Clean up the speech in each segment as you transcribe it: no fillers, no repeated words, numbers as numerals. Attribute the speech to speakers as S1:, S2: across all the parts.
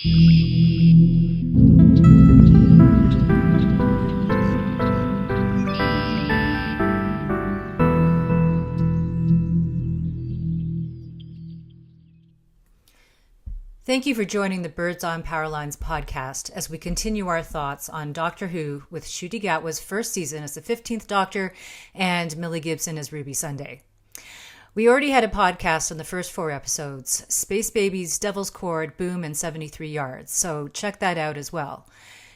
S1: Thank you for joining the Birds on Powerlines podcast as we continue our thoughts on Doctor Who with Ncutigatwa's first season as the 15th Doctor and Millie Gibson as Ruby Sunday. We already had a podcast on the first 4 episodes, Space Babies, Devil's Cord, Boom, and 73 Yards, so check that out as well.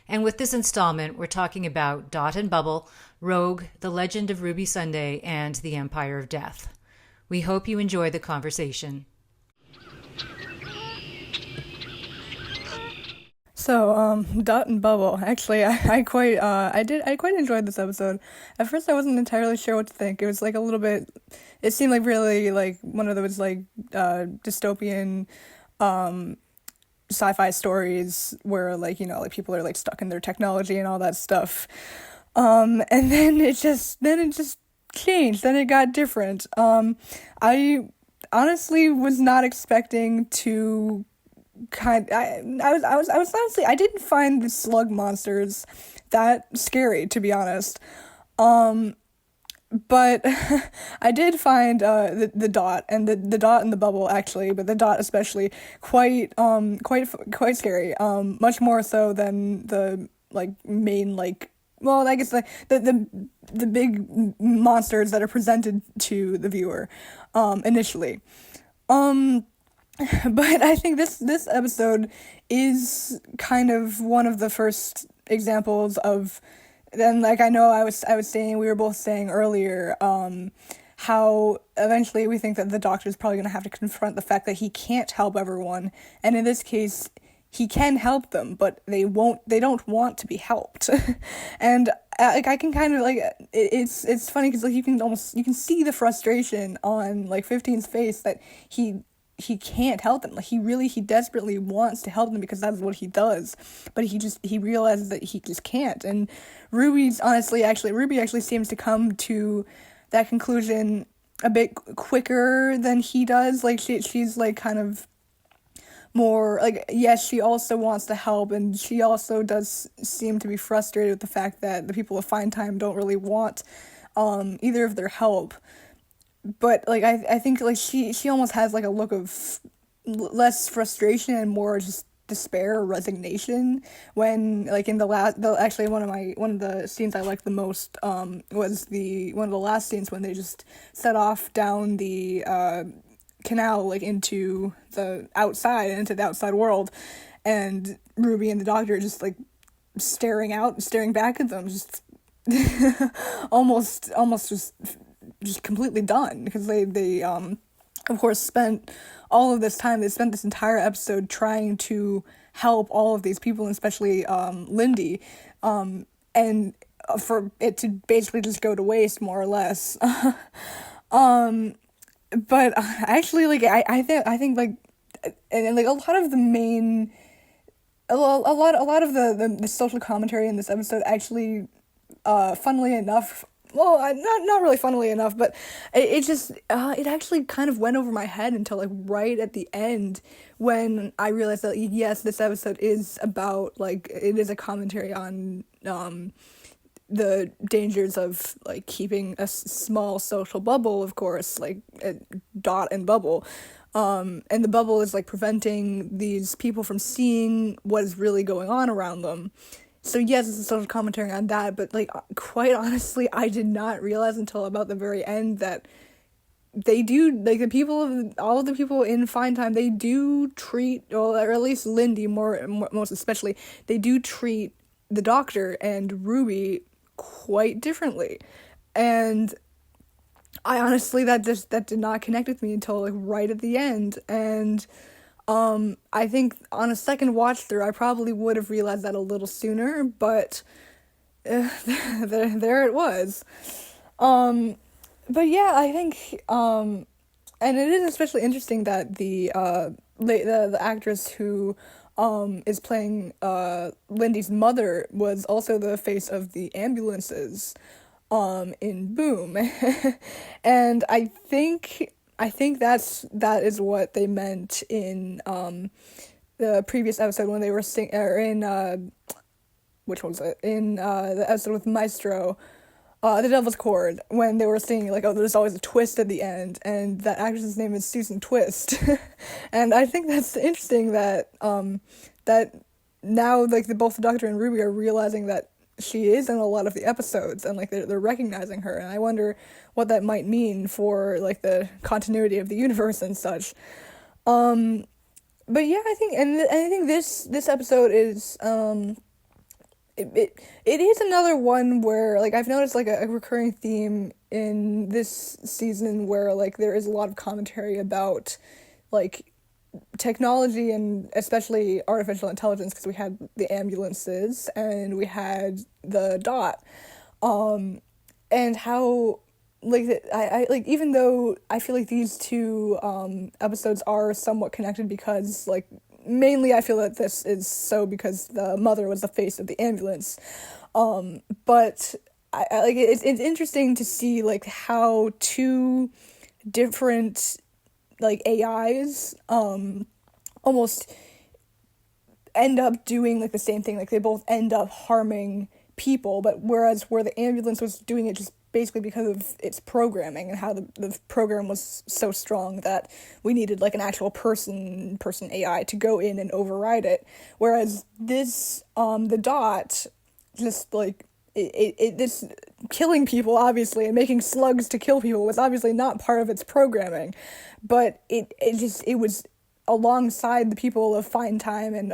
S1: And with this installment, we're talking about Dot and Bubble, Rogue, The Legend of Ruby Sunday, and the Empire of Death. We hope you enjoy the conversation.
S2: So, Dot and Bubble. Actually, I quite enjoyed this episode. At first, I wasn't entirely sure what to think. It was like a little bit. It seemed like really like one of those like dystopian, sci-fi stories where like like people are like stuck in their technology and all that stuff. And then it just changed. Then it got different. I honestly was not expecting to. I was honestly, I didn't find the slug monsters that scary, to be honest. But I did find the dot and the dot and the bubble actually, but the dot especially quite scary. Much more so than the like main like. Well, I guess the big monsters that are presented to the viewer, initially. But I think this episode is kind of one of the first examples of, then like I know I was saying, we were both saying earlier, how eventually we think that the Doctor is probably going to have to confront the fact that he can't help everyone, and in this case, he can help them, but they don't want to be helped, and like I can kind of like it's funny because like you can see the frustration on like 15's face that he can't help them. Like he desperately wants to help them because that's what he does, but he realizes that he just can't. And Ruby actually seems to come to that conclusion a bit quicker than he does. Like she's like kind of more like, yes, she also wants to help, and she also does seem to be frustrated with the fact that the people of Finetime don't really want either of their help. But like I think like she almost has like a look of less frustration and more just despair or resignation when like in one of the scenes I liked the most was one of the last scenes when they just set off down the canal like into the outside world, and Ruby and the Doctor just like staring back at them, just almost just completely done, because they of course spent this entire episode trying to help all of these people, and especially Lindy, and for it to basically just go to waste more or less. But actually like I think like, and like a lot of the social commentary in this episode actually, funnily enough, well, not really funnily enough, but it actually kind of went over my head until like right at the end, when I realized that yes, this episode is about like, it is a commentary on the dangers of like keeping a small social bubble, of course, like Dot and Bubble. And the bubble is like preventing these people from seeing what is really going on around them. So yes, it's a social commentary on that, but like quite honestly, I did not realize until about the very end that they do, like all of the people in Finetime, they do treat, or at least Lindy most especially, they do treat the Doctor and Ruby quite differently. And I honestly, that did not connect with me until like right at the end. And I think on a second watch through, I probably would have realized that a little sooner, but there it was. But yeah, I think, and it is especially interesting that the actress who is playing Lindy's mother was also the face of the ambulances in Boom. And I think that is what they meant in the previous episode when they were which one was it? In the episode with Maestro, The Devil's Chord, when they were singing, like, oh, there's always a twist at the end, and that actress's name is Susan Twist. And I think that's interesting that, that now, like, both the Doctor and Ruby are realizing that she is in a lot of the episodes, and, like, they're recognizing her, and I wonder what that might mean for, like, the continuity of the universe and such. But yeah, I think this episode is, it is another one where, like, I've noticed, like, a recurring theme in this season where, like, there is a lot of commentary about, like, technology and especially artificial intelligence, because we had the ambulances and we had the dot, and how, like, I like, even though I feel like these two episodes are somewhat connected because, like, mainly I feel that this is so because the mother was the face of the ambulance, but I like, it's interesting to see, like, how two different, like, AIs almost end up doing, like, the same thing. Like, they both end up harming people, but whereas where the ambulance was doing it just basically because of its programming and how the program was so strong that we needed, like, an actual person AI to go in and override it, whereas this the dot just, like, this killing people, obviously, and making slugs to kill people was obviously not part of its programming, but it was alongside the people of Finetime and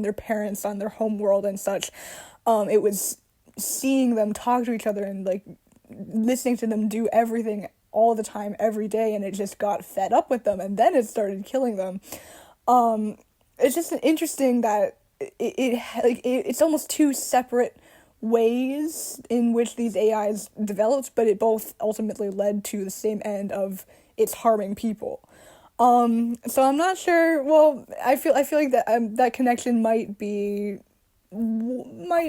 S2: their parents on their home world and such. It was seeing them talk to each other and, like, listening to them do everything all the time, every day, and it just got fed up with them, and then it started killing them. It's just interesting that it's almost two separate ways in which these AIs developed, but it both ultimately led to the same end of it's harming people. So I'm not sure. Well, I feel like that that connection might be what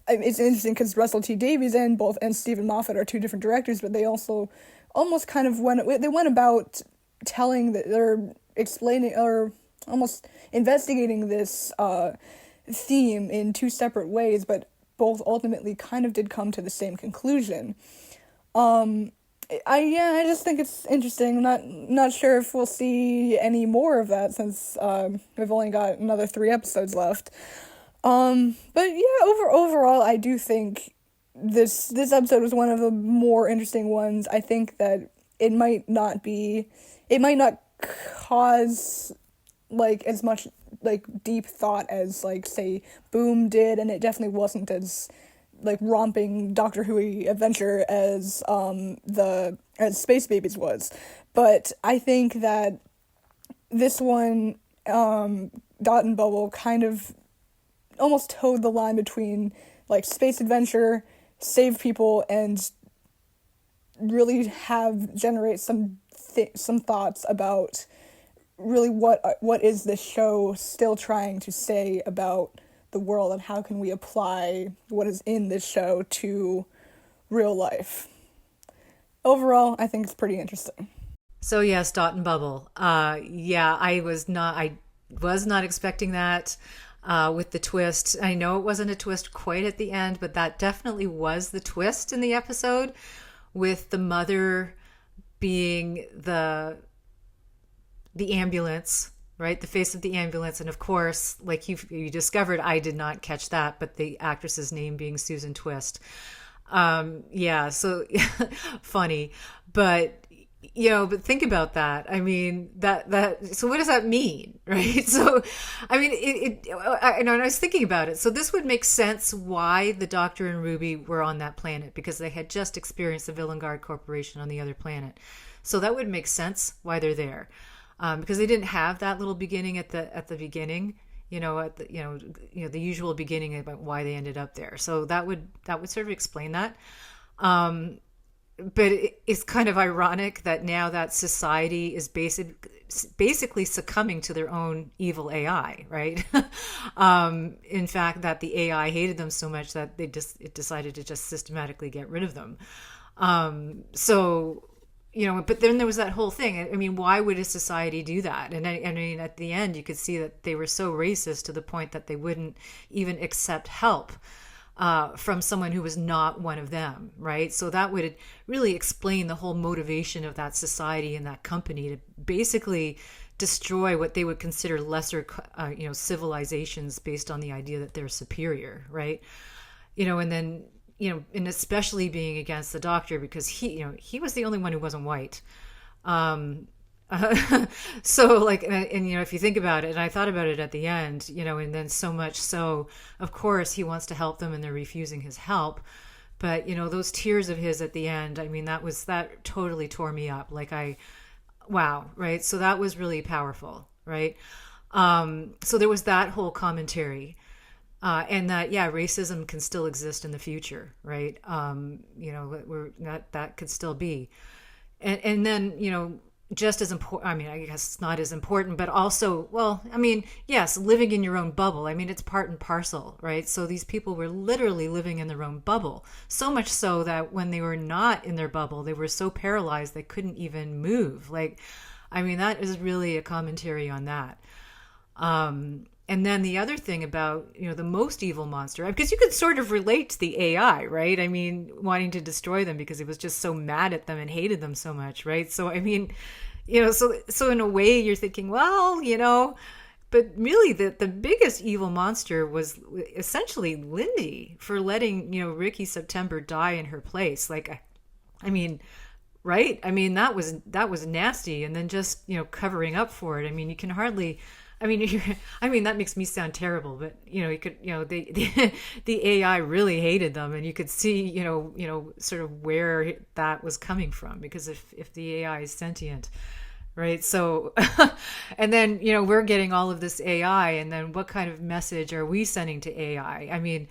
S2: it's interesting because Russelltdavies and Steven Moffat are two different directors, but they also almost kind of went about telling that they're explaining or almost investigating this theme in two separate ways, but both ultimately kind of did come to the same conclusion. I just think it's interesting. I'm not sure if we'll see any more of that since we've only got another 3 episodes left. But yeah, overall, I do think this episode was one of the more interesting ones. I think that it might not cause, like, as much, like, deep thought as, like, say, Boom did, and it definitely wasn't as, like, romping Doctor Who adventure as Space Babies was. But I think that this one, Dot and Bubble, kind of almost towed the line between, like, space adventure, save people, and really generate some thoughts about really what is this show still trying to say about the world, and how can we apply what is in this show to real life. Overall, I think it's pretty interesting.
S1: So yes, Dot and Bubble. Yeah, I was not expecting that with the twist. I know it wasn't a twist quite at the end, but that definitely was the twist in the episode, with the mother being the ambulance, right? The face of the ambulance. And of course, like you discovered, I did not catch that, but the actress's name being Susan Twist. Yeah, so funny. But, but think about that. I mean, so what does that mean, right? So, I mean, and I was thinking about it. So this would make sense why the Doctor and Ruby were on that planet, because they had just experienced the Villengard Corporation on the other planet. So that would make sense why they're there. Because they didn't have that little beginning at the beginning, the usual beginning about why they ended up there. So that would sort of explain that. But it's kind of ironic that now that society is basically succumbing to their own evil AI, right? In fact, that the AI hated them so much that it decided to just systematically get rid of them. So but then there was that whole thing. I mean, why would a society do that? And I mean, at the end, you could see that they were so racist to the point that they wouldn't even accept help from someone who was not one of them, right? So that would really explain the whole motivation of that society and that company to basically destroy what they would consider lesser, civilizations based on the idea that they're superior, right? And then, and especially being against the doctor because he was the only one who wasn't white. So like, and if you think about it, and I thought about it at the end, and then so much so, of course, he wants to help them and they're refusing his help. But, those tears of his at the end, I mean, that totally tore me up. Like wow. Right. So that was really powerful. Right. So there was that whole commentary. And that, racism can still exist in the future, right? That could still be. And then, just as important, I mean, I guess it's not as important, but also, well, I mean, yes, living in your own bubble. I mean, it's part and parcel, right? So these people were literally living in their own bubble. So much so that when they were not in their bubble, they were so paralyzed they couldn't even move. Like, I mean, that is really a commentary on that. And then the other thing about, the most evil monster, because you could sort of relate to the AI, right? I mean, wanting to destroy them because it was just so mad at them and hated them so much, right? So, I mean, so in a way you're thinking, well, but really the biggest evil monster was essentially Lindy for letting, Rickyseptember die in her place. Like, I mean, right? I mean, that was nasty. And then just, covering up for it. I mean, you can hardly... I mean, that makes me sound terrible, but you could, the AI really hated them, and you could see, sort of where that was coming from, because if the AI is sentient, right? So, and then we're getting all of this AI, and then what kind of message are we sending to AI? I mean,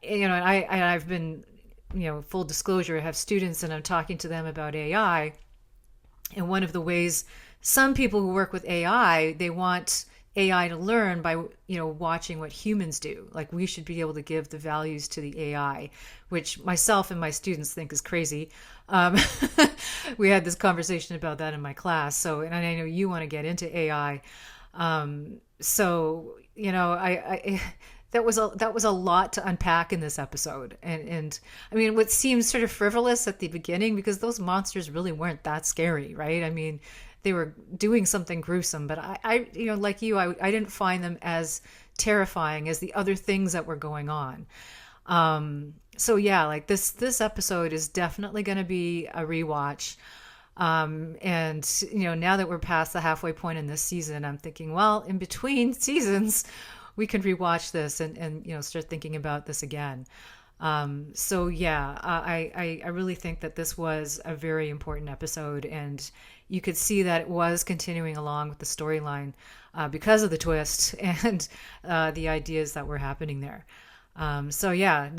S1: I've been, full disclosure, I have students, and I'm talking to them about AI, and one of the ways. Some people who work with AI, they want AI to learn by, watching what humans do. Like, we should be able to give the values to the AI, which myself and my students think is crazy. We had this conversation about that in my class. So, and I know you want to get into AI. So, that was a lot to unpack in this episode. And I mean, what seems sort of frivolous at the beginning, because those monsters really weren't that scary, right? I mean, they were doing something gruesome, but I like you, I didn't find them as terrifying as the other things that were going on. So yeah, like this episode is definitely going to be a rewatch. And now that we're past the halfway point in this season, I'm thinking, well, in between seasons, we can rewatch this and start thinking about this again. So yeah, I really think that this was a very important episode, and you could see that it was continuing along with the storyline because of the twist and the ideas that were happening there. So yeah,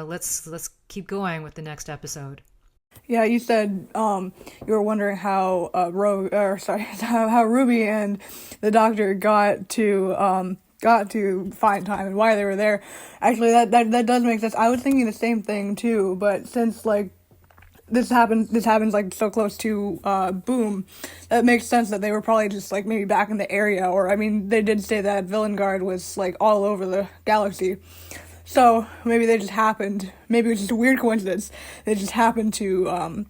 S1: let's keep going with the next episode.
S2: Yeah, you said you were wondering how how Ruby and the doctor got to finetime and why they were there. Actually, that does make sense. I was thinking the same thing too, but since like this happens like so close to Boom, that makes sense that they were probably just like maybe back in the area, or I mean, they did say that Villengard was like all over the galaxy. So maybe they just happened, maybe it was just a weird coincidence, they just happened to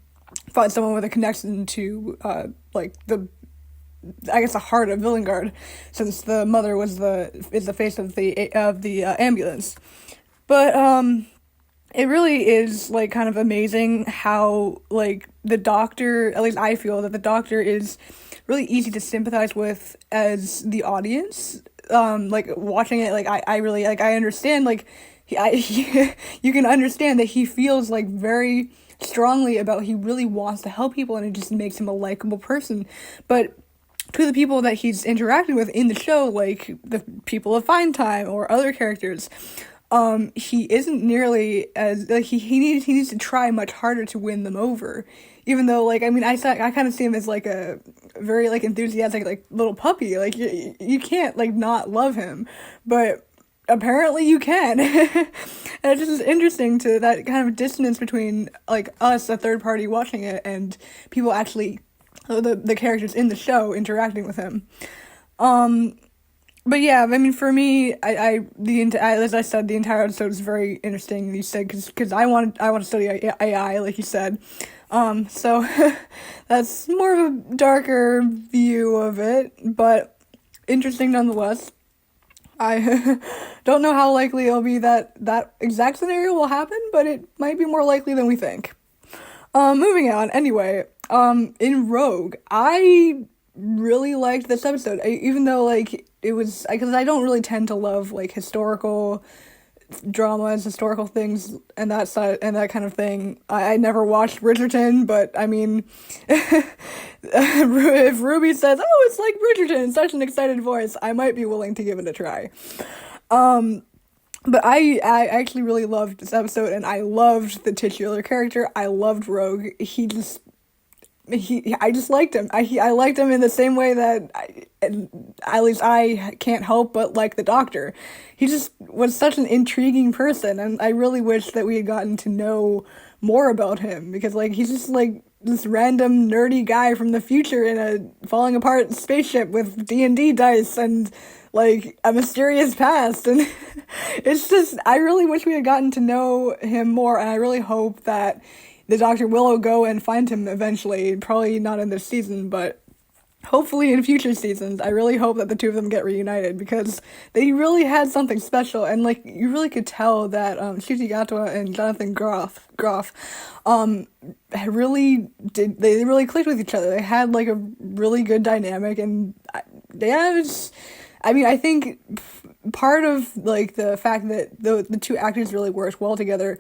S2: find someone with a connection to the heart of Villengard, since the mother is the face of the ambulance. But it really is like kind of amazing how like the doctor, at least I feel that the doctor is really easy to sympathize with as the audience. Like watching it, like I really like, I understand, like you can understand that he feels like very strongly about, he really wants to help people, and it just makes him a likable person. But to the people that he's interacting with in the show, like the people of Finetime or other characters, he isn't nearly as, like, he needs to try much harder to win them over. Even though, like, I mean, I kind of see him as, like, a very, like, enthusiastic, like, little puppy. Like, you can't, like, not love him. But apparently you can. And it's just interesting to that kind of dissonance between like us, a third party watching it, and people actually, the characters in the show interacting with him. But yeah, I mean, for me, as I said, the entire episode is very interesting. You said because I want to study AI, like you said. So that's more of a darker view of it, but interesting nonetheless. I don't know how likely it'll be that exact scenario will happen, but it might be more likely than we think. Moving on. Anyway, in Rogue, I really liked this episode, even though like it was because I don't really tend to love like historical dramas, historical things, and that side and that kind of thing. I never watched Bridgerton, but I mean, if Ruby says, "Oh, it's like Bridgerton," in such an excited voice, I might be willing to give it a try. But I actually really loved this episode, and I loved the titular character. I loved Rogue. I just liked him. I liked him in the same way that at least I can't help but like the Doctor. He just was such an intriguing person, and I really wish that we had gotten to know more about him, because like he's just like this random nerdy guy from the future in a falling apart spaceship with D&D dice and like a mysterious past, and it's just I really wish we had gotten to know him more, and I really hope that the Doctor will go and find him eventually. Probably not in this season, but hopefully in future seasons. I really hope that the two of them get reunited, because they really had something special, and like you really could tell that ncutigatwa and Johnathangroff really did. They really clicked with each other. They had like a really good dynamic, and they had. I mean, I think part of like the fact that the two actors really worked well together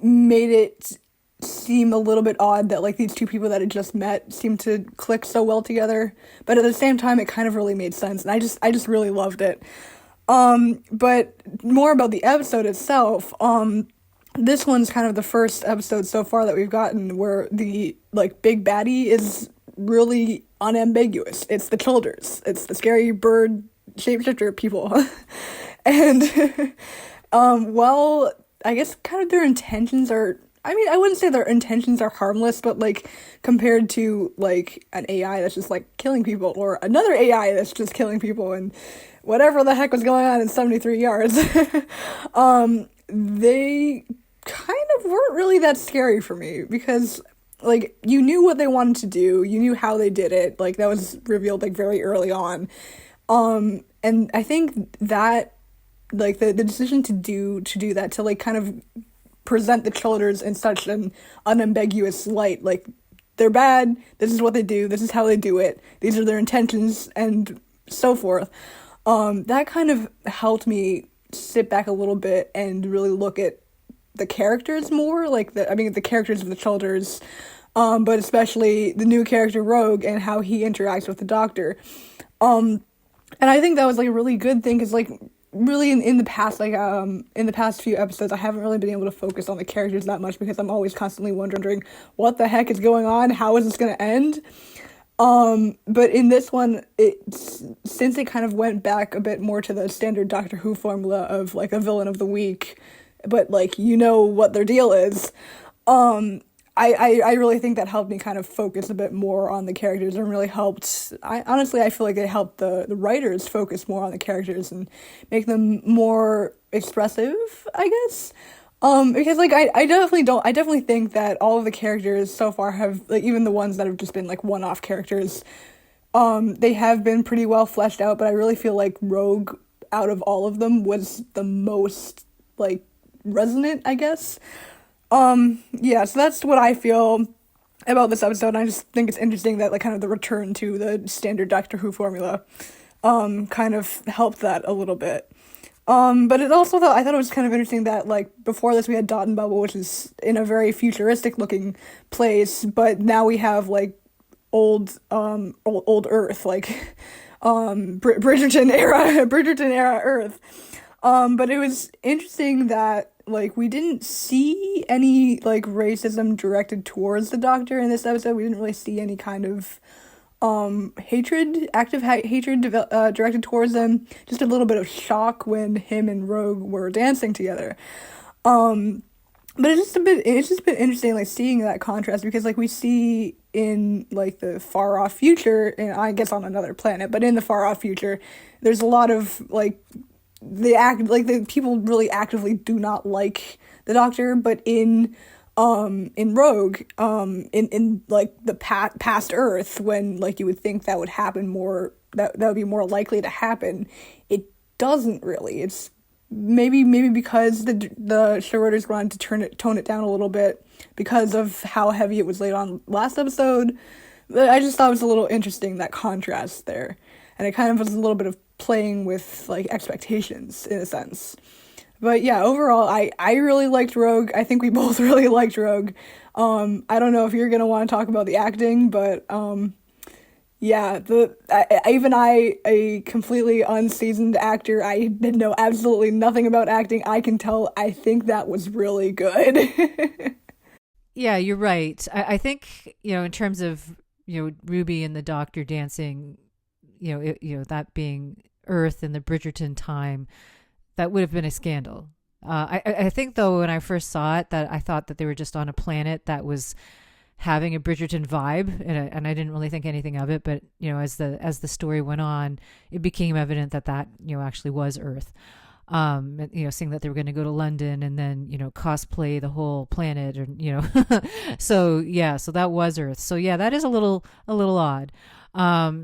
S2: made it seem a little bit odd that like these two people that had just met seemed to click so well together, but at the same time it kind of really made sense, and I just really loved it. But more about the episode itself. This one's kind of the first episode so far that we've gotten where the like big baddie is really unambiguous. It's the Chuldurs. It's the scary bird shapeshifter people. And well, I guess kind of their intentions are, I mean, I wouldn't say their intentions are harmless, but like compared to like an AI that's just like killing people, or another AI that's just killing people, and whatever the heck was going on in 73 yards, they kind of weren't really that scary for me, because like you knew what they wanted to do, you knew how they did it, like that was revealed like very early on. And I think that like the decision to do that, to like kind of present the Chuldurs in such an unambiguous light, like they're bad, this is what they do, this is how they do it, these are their intentions, and so forth, that kind of helped me sit back a little bit and really look at the characters more, like the characters of the Chuldurs, but especially the new character Rogue and how he interacts with the Doctor. And I think that was like a really good thing, because like really in the past, like in the past few episodes, I haven't really been able to focus on the characters that much, because I'm always constantly wondering what the heck is going on, how is this going to end. But in this one, since it kind of went back a bit more to the standard Doctor Who formula of like a villain of the week, but like you know what their deal is, I really think that helped me kind of focus a bit more on the characters, and really helped, I feel like it helped the writers focus more on the characters and make them more expressive, I guess. Because like I definitely think that all of the characters so far have, like even the ones that have just been like one-off characters, they have been pretty well fleshed out, but I really feel like Rogue out of all of them was the most like resonant, I guess. Yeah, so that's what I feel about this episode, and I just think it's interesting that like kind of the return to the standard Doctor Who formula kind of helped that a little bit. But it also I thought it was kind of interesting that like before this we had Dotandbubble, which is in a very futuristic looking place, but now we have like old Earth, like Bridgerton era Earth. But it was interesting that like we didn't see any like racism directed towards the Doctor in this episode. We didn't really see any kind of hatred directed towards them, just a little bit of shock when him and Rogue were dancing together. But it's just been interesting, like, seeing that contrast, because, like, we see in, like, the far off future, and I guess on another planet, but in the far off future, there's a lot of, like, the people really actively do not like the Doctor, but in Rogue, in like the past Earth, when, like, you would think that would happen more, that would be more likely to happen, it doesn't really. It's maybe because the showrunners wanted to tone it down a little bit because of how heavy it was laid on last episode. But I just thought it was a little interesting, that contrast there, and it kind of was a little bit of playing with, like, expectations in a sense. But yeah, overall, I really liked Rogue. I think we both really liked Rogue. I don't know if you're gonna want to talk about the acting, but yeah, a completely unseasoned actor, I know absolutely nothing about acting. I can tell, I think that was really good.
S1: Yeah, you're right. I think, in terms of, Ruby and the Doctor dancing, that being Earth in the Bridgerton time, that would have been a scandal. I think, though, when I first saw it, that I thought that they were just on a planet that was having a Bridgerton vibe, and I didn't really think anything of it. But as the story went on, it became evident that actually was Earth. Seeing that they were going to go to London and then cosplay the whole planet, or so that was Earth. So yeah, that is a little odd.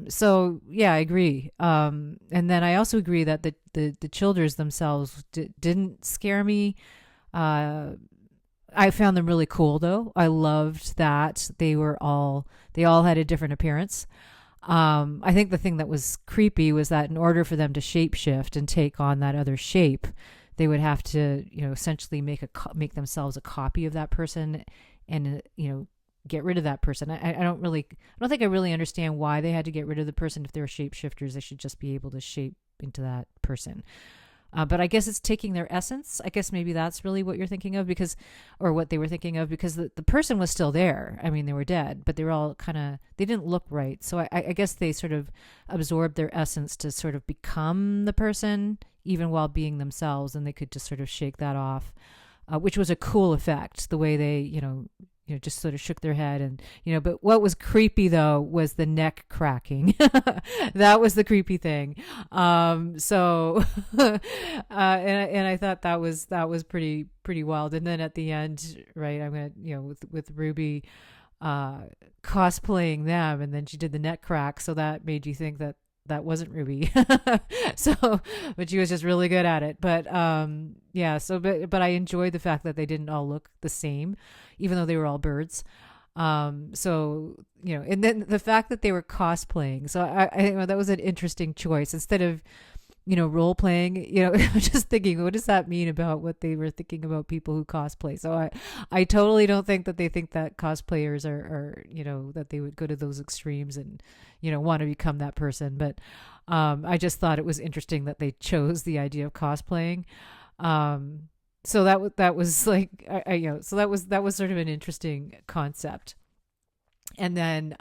S1: So yeah, I agree. And then I also agree that the Chuldurs themselves didn't scare me. I found them really cool, though. I loved that they all had a different appearance. I think the thing that was creepy was that in order for them to shapeshift and take on that other shape, they would have to, essentially make themselves a copy of that person, and get rid of that person. I don't think I really understand why they had to get rid of the person. If they're shapeshifters, they should just be able to shape into that person. But I guess it's taking their essence. I guess maybe that's really what you're thinking of, or what they were thinking of, because the person was still there. I mean, they were dead, but they were all they didn't look right. So I guess they sort of absorbed their essence to sort of become the person, even while being themselves, and they could just sort of shake that off, which was a cool effect, the way they, just sort of shook their head. And, but what was creepy, though, was the neck cracking. That was the creepy thing. So, and I thought that was pretty wild. And then at the end, right, I'm going to, with Ruby, cosplaying them, and then she did the neck crack. So that made you think that wasn't Ruby. But she was just really good at it. But but I enjoyed the fact that they didn't all look the same, even though they were all birds. And then the fact that they were cosplaying. So I think that was an interesting choice. Instead of, role playing, just thinking, what does that mean about what they were thinking about people who cosplay? So I totally don't think that they think that cosplayers are that they would go to those extremes and, want to become that person. But I just thought it was interesting that they chose the idea of cosplaying. So that was like, so that was sort of an interesting concept. And then,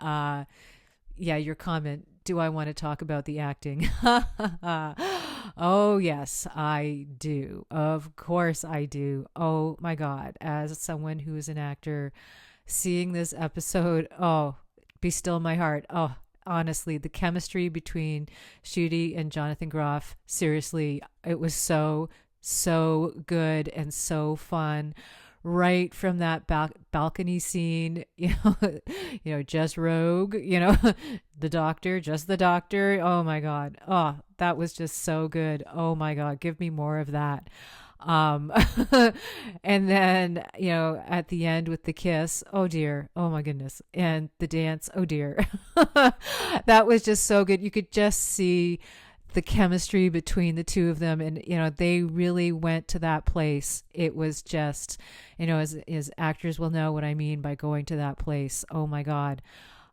S1: your comment, do I want to talk about the acting? Oh, yes, I do. Of course I do. Oh, my God. As someone who is an actor, seeing this episode, be still my heart. Oh, honestly, the chemistry between Ncuti and Jonathangroff, seriously, it was so good and so fun. Right from that balcony scene, just Rogue, the Doctor, just the Doctor. Oh my God. Oh, that was just so good. Oh my God. Give me more of that. And then, at the end with the kiss, oh dear. Oh my goodness. And the dance, oh dear. That was just so good. You could just see the chemistry between the two of them, and they really went to that place. It was just, as actors will know what I mean by going to that place. Oh my God,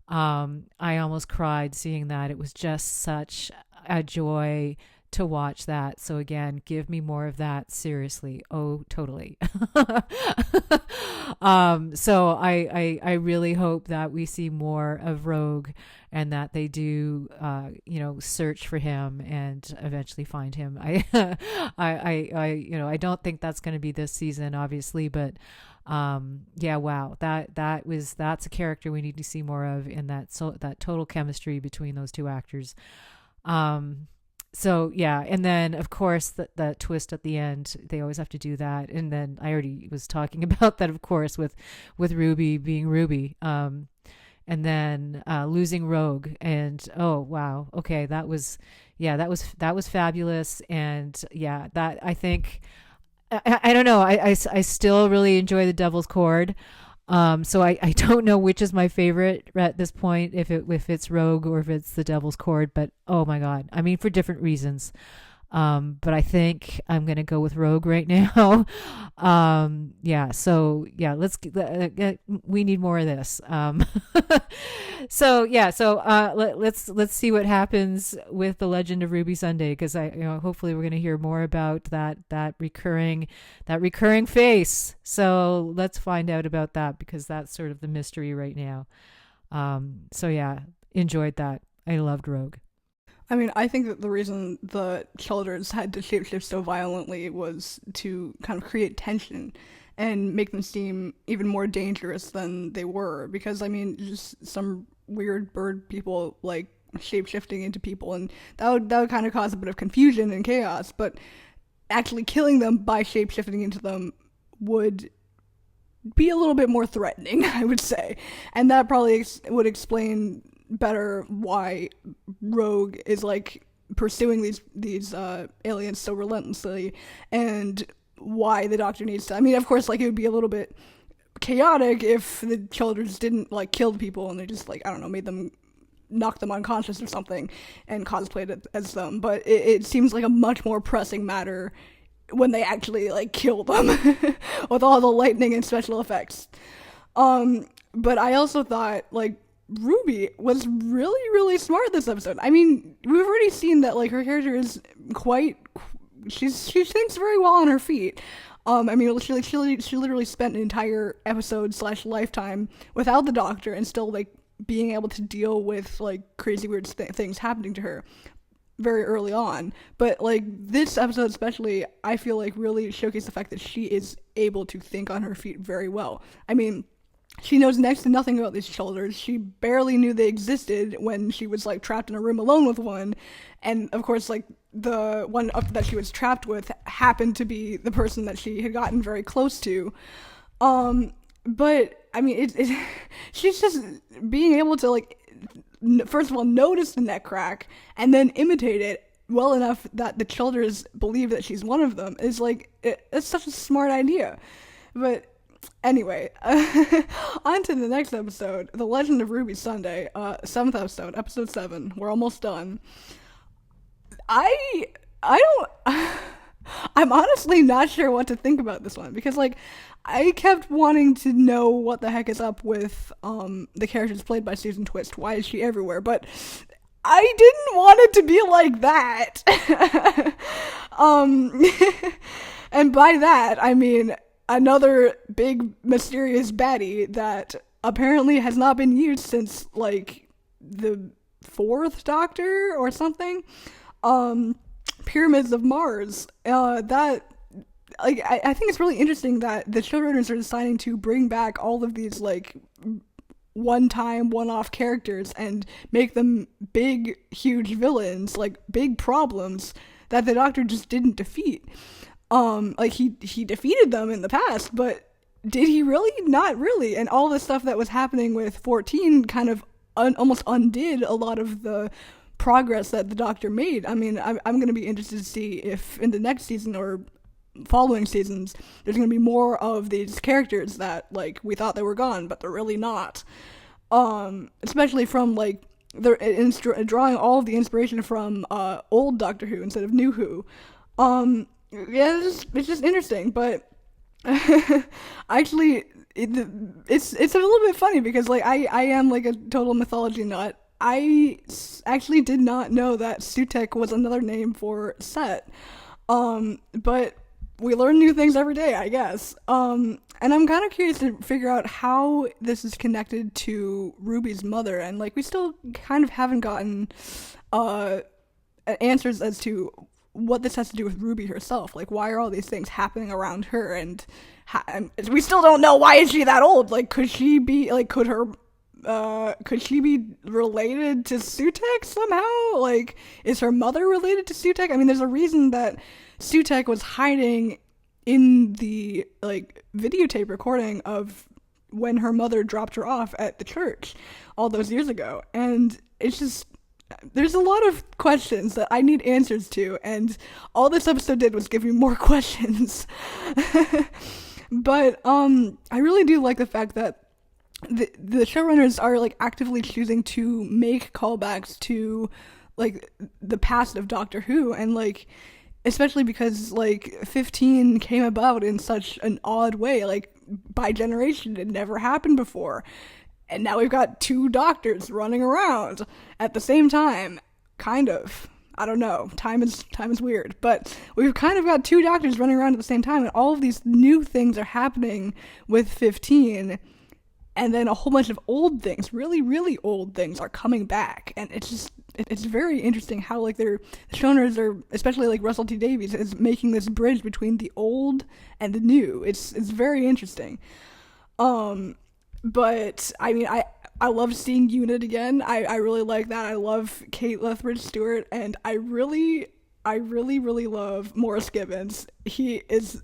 S1: I almost cried seeing that. It was just such a joy to watch that. So again, give me more of that, seriously. Oh, totally. So I really hope that we see more of Rogue, and that they do search for him and eventually find him. I don't think that's going to be this season, obviously, but wow, that's a character we need to see more of, in that total chemistry between those two actors. So yeah, and then of course the twist at the end, they always have to do that. And then I already was talking about that, of course, with Ruby being Ruby, and then losing Rogue, and oh wow, okay, that was fabulous. And yeah, that, I think, I don't know, I still really enjoy the Devil's Cord. So I don't know which is my favorite at this point, if it's Rogue or if it's the Devil's Cord, but oh my God, I mean, for different reasons. But I think I'm going to go with Rogue right now. So yeah, we need more of this. Let's see what happens with The Legend of Ruby Sunday, because hopefully we're going to hear more about that recurring face. So let's find out about that, because that's sort of the mystery right now. Enjoyed that. I loved Rogue.
S2: I mean, I think that the reason the Chuldurs had to shapeshift so violently was to kind of create tension and make them seem even more dangerous than they were. Because, I mean, just some weird bird people, like, shapeshifting into people, and that would kind of cause a bit of confusion and chaos, but actually killing them by shapeshifting into them would be a little bit more threatening, I would say. And that probably would explain better why Rogue is like pursuing these aliens so relentlessly, and why the Doctor needs to. I mean, of course, like, it would be a little bit chaotic if the Chuldurs didn't like kill the people and they just, like, I don't know, made them, knock them unconscious or something and cosplayed it as them. But it seems like a much more pressing matter when they actually like kill them with all the lightning and special effects. But I also thought, like, Ruby was really, really smart this episode. I mean, we've already seen that, like, her character is she thinks very well on her feet. I mean, she literally spent an entire episode / lifetime without the Doctor, and still, like, being able to deal with, like, crazy weird things happening to her very early on. But, like, this episode especially, I feel like really showcased the fact that she is able to think on her feet very well. I mean, she knows next to nothing about these Chuldurs. She barely knew they existed when she was, like, trapped in a room alone with one. And, of course, like, the one that she was trapped with happened to be the person that she had gotten very close to. But, I mean, she's just being able to, like, first of all, notice the neck crack, and then imitate it well enough that the Chuldurs believe that she's one of them, is, like, it's such a smart idea. But anyway, on to the next episode, The Legend of Ruby Sunday, 7th episode, episode 7. We're almost done. I'm honestly not sure what to think about this one, because, like, I kept wanting to know what the heck is up with the characters played by Susan Twist. Why is she everywhere? But I didn't want it to be like that. And by that, I mean another big mysterious baddie that apparently has not been used since, like, the 4th Doctor or something. Pyramids of Mars. That, like, I think it's really interesting that the showrunners are deciding to bring back all of these, like, one-time, one-off characters and make them big, huge villains, like, big problems that the Doctor just didn't defeat. Like, he defeated them in the past, but did he really? Not really. And all the stuff that was happening with 14 kind of almost undid a lot of the progress that the Doctor made. I mean, I'm going to be interested to see if in the next season or following seasons there's going to be more of these characters that, like, we thought they were gone, but they're really not. Especially from, like, they're drawing all of the inspiration from old Doctor Who instead of new Who. Yeah, it's just interesting, but actually, it's a little bit funny because, like, I am, like, a total mythology nut. actually did not know that Sutekh was another name for Set. But we learn new things every day, I guess. And I'm kind of curious to figure out how this is connected to Ruby's mother, and like we still kind of haven't gotten answers as to what this has to do with Ruby herself. Like, why are all these things happening around her, and we still don't know why is she that old. Like, could she be related to Sutekh somehow? Like, is her mother related to Sutekh? I mean, there's a reason that Sutekh was hiding in the like videotape recording of when her mother dropped her off at the church all those years ago, and it's just, there's a lot of questions that I need answers to, and all this episode did was give me more questions. But I really do like the fact that the showrunners are like actively choosing to make callbacks to like the past of Doctor Who, and like especially because like 15 came about in such an odd way, like by generation. It never happened before, and now we've got two doctors running around at the same time, kind of. I don't know, time is weird, but we've kind of got two doctors running around at the same time, and all of these new things are happening with 15, and then a whole bunch of old things, really, really old things, are coming back. And it's very interesting how like the showrunners are, especially like russelltdavies, is making this bridge between the old and the new. It's very interesting. But I mean, I love seeing Unit again. I really like that. I love Kate Lethbridge-Stewart, and I really love Morris Gibbons. He is,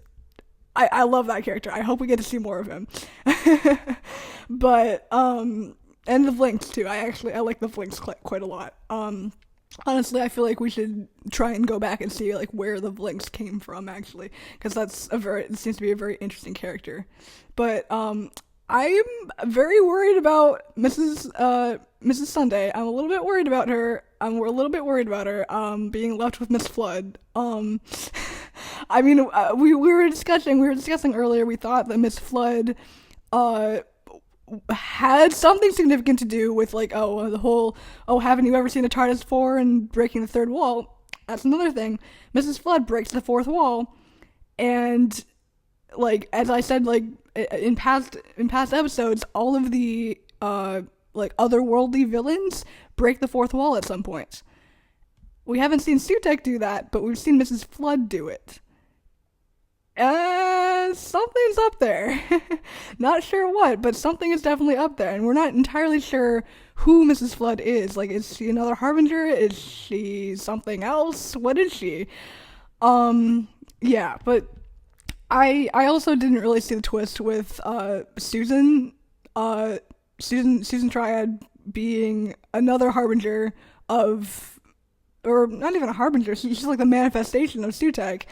S2: I love that character. I hope we get to see more of him. But and the Blinks too. I like the Blinks quite a lot. Honestly, I feel like we should try and go back and see like where the Blinks came from, actually, because it seems to be a very interesting character. But I'm very worried about Mrs. Sunday. I'm a little bit worried about her. We're a little bit worried about her being left with Miss Flood. I mean, we were discussing earlier. We thought that Miss Flood had something significant to do with like the whole haven't you ever seen a TARDIS before and breaking the third wall. That's another thing. Mrs. Flood breaks the fourth wall, and like as I said, like in past episodes, all of the like otherworldly villains break the fourth wall at some point. We haven't seen Sutekh do that, but we've seen Mrs. Flood do it. Something's up there. Not sure what, but something is definitely up there, and we're not entirely sure who Mrs. Flood is. Like, is she another Harbinger? Is she something else? What is she? Yeah, but I also didn't really see the twist with Susantriad being another Harbinger of, or not even a Harbinger, she's like the manifestation of Sutekh.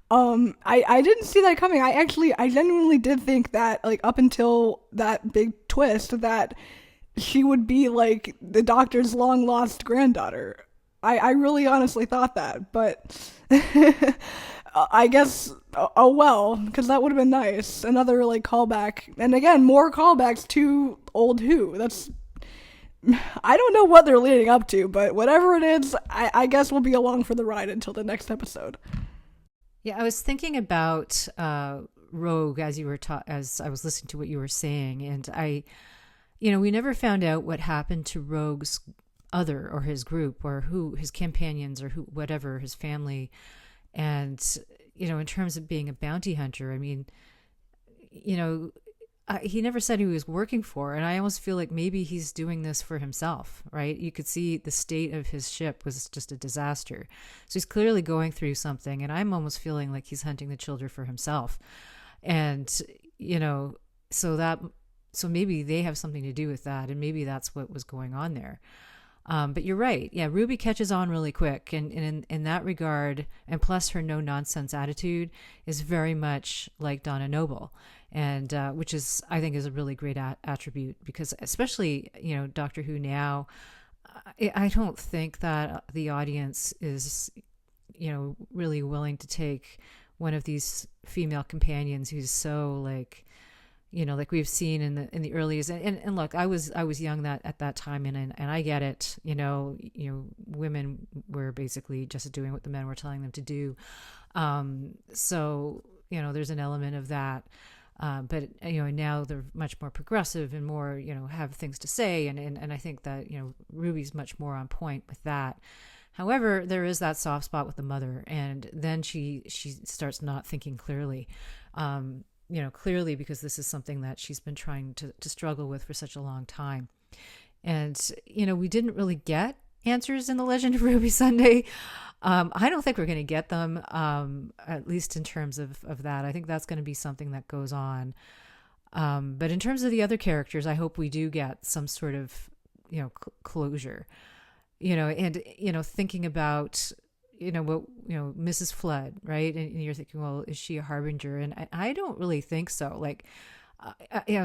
S2: I didn't see that coming. I genuinely did think that, like, up until that big twist, that she would be, like, the Doctor's long-lost granddaughter. I really honestly thought that, but I guess, oh well, because that would have been nice. Another, like, callback. And again, more callbacks to old Who. I don't know what they're leading up to, but whatever it is, I guess we'll be along for the ride until the next episode.
S1: Yeah, I was thinking about Rogue as as I was listening to what you were saying, and we never found out what happened to Rogue's other or his group or who his companions or whatever, his family. And in terms of being a bounty hunter, I mean, he never said who he was working for, and I almost feel like maybe he's doing this for himself, right? You could see the state of his ship was just a disaster. So he's clearly going through something, and I'm almost feeling like he's hunting the chuldur for himself. And, so maybe they have something to do with that, and maybe that's what was going on there. But you're right. Yeah, Ruby catches on really quick, and in that regard, and plus her no-nonsense attitude is very much like Donna Noble, and which is, I think, is a really great attribute, because especially, Doctor Who now, I don't think that the audience is, really willing to take one of these female companions who's so, like, like we've seen in the earliest, and look, I was young at that time, and I get it. Women were basically just doing what the men were telling them to do. So there's an element of that. But now they're much more progressive and more have things to say, and I think that Ruby's much more on point with that. However, there is that soft spot with the mother, and then she starts not thinking clearly. Clearly, because this is something that she's been trying to struggle with for such a long time. And, we didn't really get answers in The Legend of Ruby Sunday. I don't think we're going to get them, at least in terms of that. I think that's going to be something that goes on. But in terms of the other characters, I hope we do get some sort of, closure, and, thinking about Mrs. Flood, right? And you're thinking, well, is she a harbinger? And I don't really think so.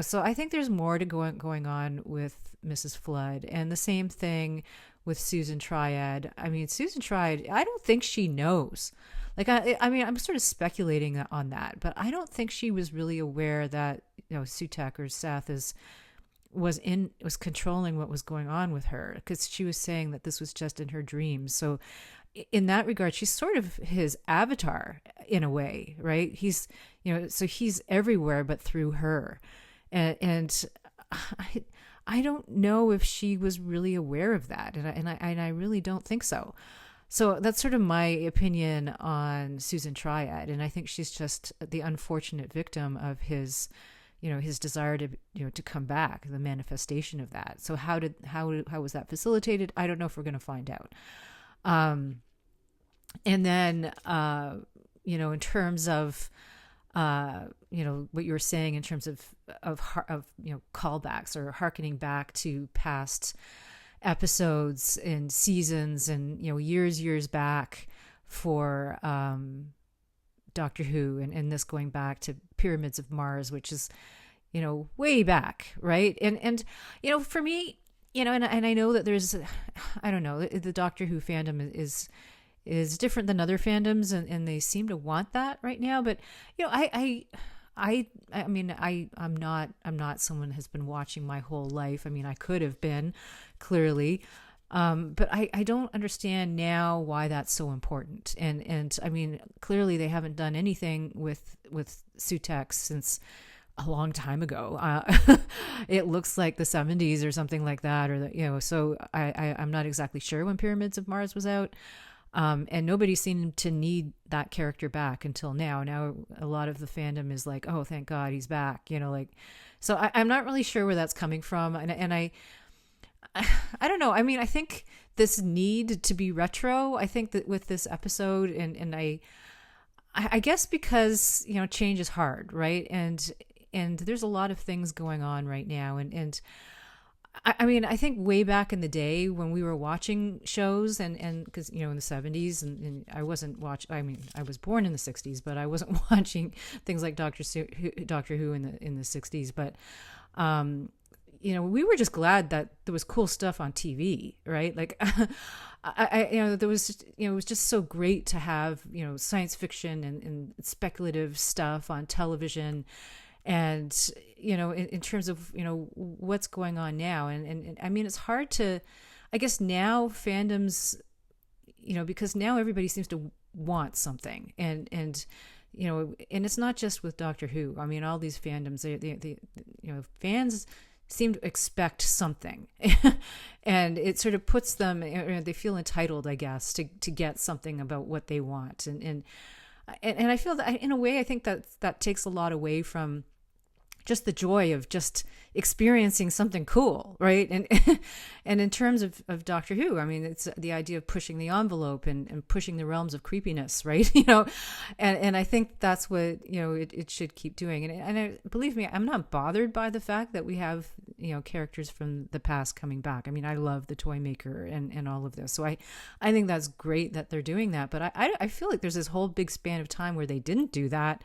S1: So I think there's more to going on with Mrs. Flood, and the same thing with Susantriad. I mean, Susantriad, I don't think she knows. I'm sort of speculating on that, but I don't think she was really aware that Sutekh or Seth was controlling what was going on with her, because she was saying that this was just in her dreams. So in that regard, she's sort of his avatar in a way, right? He's, so he's everywhere but through her. And I don't know if she was really aware of that. And I really don't think so. So that's sort of my opinion on Susantriad. And I think she's just the unfortunate victim of his, his desire to, to come back, the manifestation of that. So how was that facilitated? I don't know if we're going to find out. And then, in terms of, what you were saying in terms of callbacks or hearkening back to past episodes and seasons and, years back for, Doctor Who, and this going back to Pyramids of Mars, which is, way back. Right. And, for me, and I know that there's, I don't know, the Doctor Who fandom is different than other fandoms, and they seem to want that right now. But I'm not someone who has been watching my whole life. I mean, I could have been, clearly, but I don't understand now why that's so important. And I mean, clearly they haven't done anything with Sutekh since a long time ago. It looks like the 70s or something like that, or so I'm not exactly sure when Pyramids of Mars was out. And nobody seemed to need that character back until now. Now a lot of the fandom is like, oh, thank God he's back, so I'm not really sure where that's coming from. And I don't know. I mean, I think this need to be retro, I think that with this episode, and I guess because, change is hard, right? And there's a lot of things going on right now. And I mean, I think way back in the day when we were watching shows, and because, in the 70s, and I wasn't I mean, I was born in the 60s, but I wasn't watching things like Doctor Who in the 60s. But, we were just glad that there was cool stuff on TV, right? Like, there was just, it was just so great to have, science fiction and speculative stuff on television. And, in terms of, what's going on now. And I mean, it's hard to, I guess now fandoms, because now everybody seems to want something. And it's not just with Doctor Who. I mean, all these fandoms, they fans seem to expect something. And it sort of puts them, they feel entitled, I guess, to get something about what they want. And I feel that in a way, I think that takes a lot away from just the joy of just experiencing something cool, right? And in terms of Doctor Who, I mean, it's the idea of pushing the envelope and pushing the realms of creepiness, right? And I think that's what, it should keep doing. And believe me, I'm not bothered by the fact that we have, characters from the past coming back. I mean, I love the Toy Maker and all of this. So I think that's great that they're doing that. But I feel like there's this whole big span of time where they didn't do that,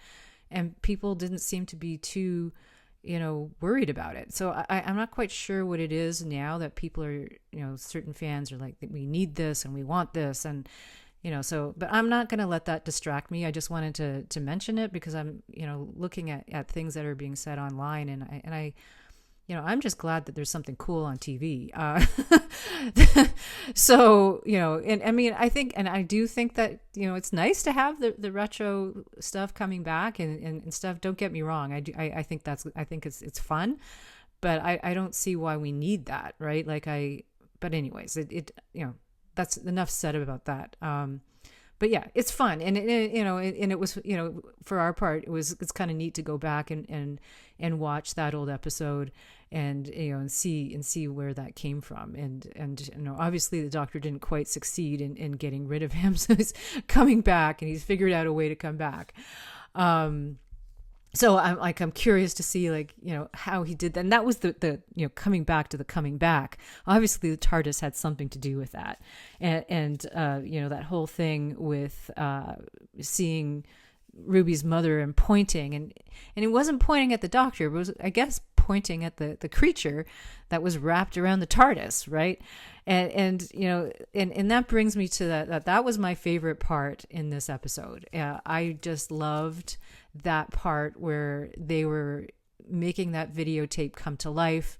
S1: and people didn't seem to be too, worried about it. So I'm not quite sure what it is now that people are, certain fans are like, we need this and we want this. And, So, but I'm not going to let that distract me. I just wanted to mention it because I'm, looking at things that are being said online, and I I'm just glad that there's something cool on TV. So, and I mean, I do think that, it's nice to have the retro stuff coming back and stuff. Don't get me wrong. I think it's fun, but I don't see why we need that. Right. But anyways, that's enough said about that. But yeah, it's fun, and it was, for our part, it's kind of neat to go back and watch that old episode, and and see where that came from, and obviously the doctor didn't quite succeed in getting rid of him, so he's coming back, and he's figured out a way to come back. So I'm curious to see how he did that. And that was the coming back to the coming back. Obviously the TARDIS had something to do with that. And that whole thing with seeing Ruby's mother and pointing, and it wasn't pointing at the doctor, it was, I guess, pointing at the creature that was wrapped around the TARDIS, right? And that brings me to that was my favorite part in this episode. I just loved that part where they were making that videotape come to life,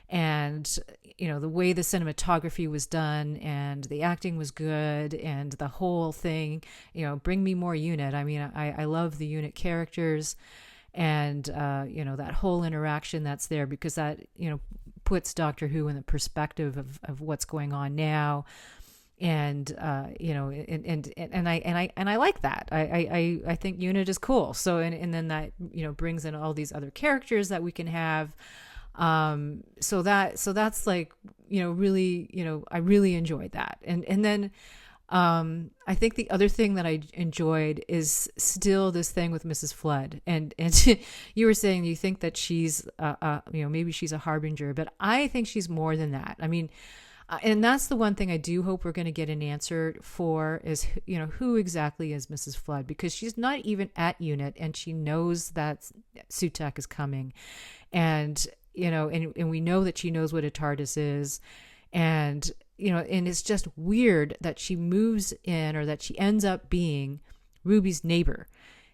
S1: and the way the cinematography was done and the acting was good, and the whole thing, bring me more unit. I mean, I love the unit characters, and that whole interaction that's there, because that puts Doctor Who in the perspective of what's going on now. And and I like that. I think unit is cool. So and then that brings in all these other characters that we can have. So that's really, I really enjoyed that. And then I think the other thing that I enjoyed is still this thing with Mrs. Flood, and you were saying you think that she's maybe she's a harbinger, but I think she's more than that. I mean, and that's the one thing I do hope we're going to get an answer for is, who exactly is Mrs. Flood, because she's not even at unit, and she knows that Sutekh is coming, and and we know that she knows what a TARDIS is, and and it's just weird that she moves in, or that she ends up being Ruby's neighbor,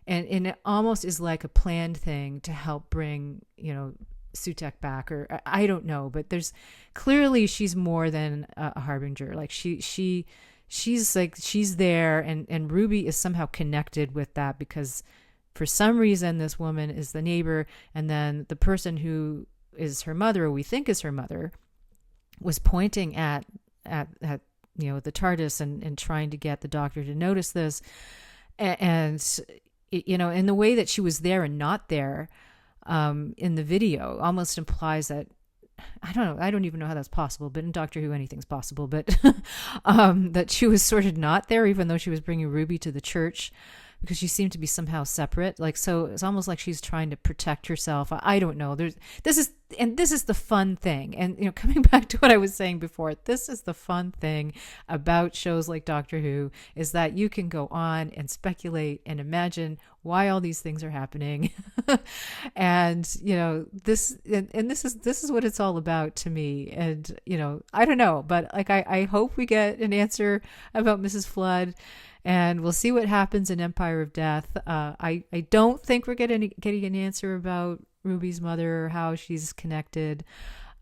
S1: and it almost is like a planned thing to help bring Sutekh back, or I don't know, but there's clearly she's more than a harbinger. Like she's there, and Ruby is somehow connected with that, because for some reason this woman is the neighbor, and then the person who is her mother, or we think is her mother, was pointing at the TARDIS and trying to get the doctor to notice this, and in the way that she was there and not there in the video almost implies that, I don't even know how that's possible, but in Doctor Who anything's possible, but that she was sort of not there, even though she was bringing Ruby to the church, because she seemed to be somehow separate. So it's almost like she's trying to protect herself. I don't know. This is the fun thing. And, coming back to what I was saying before, this is the fun thing about shows like Doctor Who, is that you can go on and speculate and imagine why all these things are happening. And, this is what it's all about to me. And, I don't know, but I hope we get an answer about Mrs. Flood, and we'll see what happens in Empire of Death. I don't think we're getting an answer about Ruby's mother, or how she's connected.